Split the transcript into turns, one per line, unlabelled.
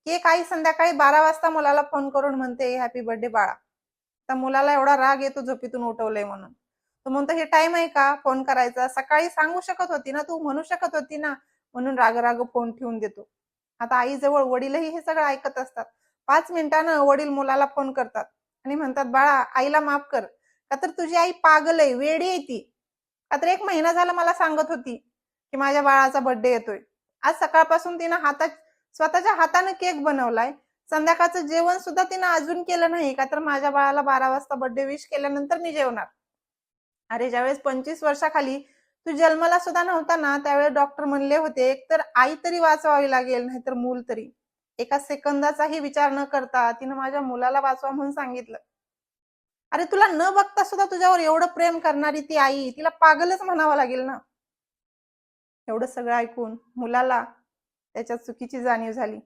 की एक आई संध्याकाळी 12 वाजता मुलाला फोन करून म्हणते हॅपी बर्थडे बाळा. तर मुलाला एवढा राग येतो झोपेतून उठवलंय म्हणून. तो म्हणतो हे टाइम आहे का फोन करायचा? सकाळी सांगू शकत होती ना, तू म्हणू शकत होती ना. म्हणून राग राग फोन ठेवून देतो. आता आईजवळ वडीलही हे सगळं ऐकत असतात. 5 मिनिटानं वडील मुलाला फोन करतात आणि म्हणतात बाळा आईला माफ कर. का तर तुझी आई पागल आहे, वेडी आहे ती. का तर 1 महिना झाला मला सांगत होती की माझ्या बाळाचा बर्थडे येतोय. आज सकाळपासून तिनं स्वतःच्या हाताने केक बनवलाय. संध्याकाळचं जेवण सुद्धा तिनं अजून केलं नाही. का तर माझ्या बाळाला 12 वाजता बर्थडे विश केल्यानंतर मी जेवणार. अरे ज्यावेळेस 25 वर्षाखाली तू जन्माला सुद्धा नव्हता ना, त्यावेळेस डॉक्टर म्हणले होते एकतर आई तरी वाचवावी लागेल नाहीतर मूल तरी. एका सेकंदाचाही विचार न करता तिनं माझ्या मुलाला वाचवा म्हणून सांगितलं. अरे तुला न बघता सुद्धा तुझ्यावर एवढं प्रेम करणारी ती आई, तिला पागलच म्हणावं लागेल ना. एवढं सगळं ऐकून मुलाला त्याच्या चुकीची जाणीव झाली.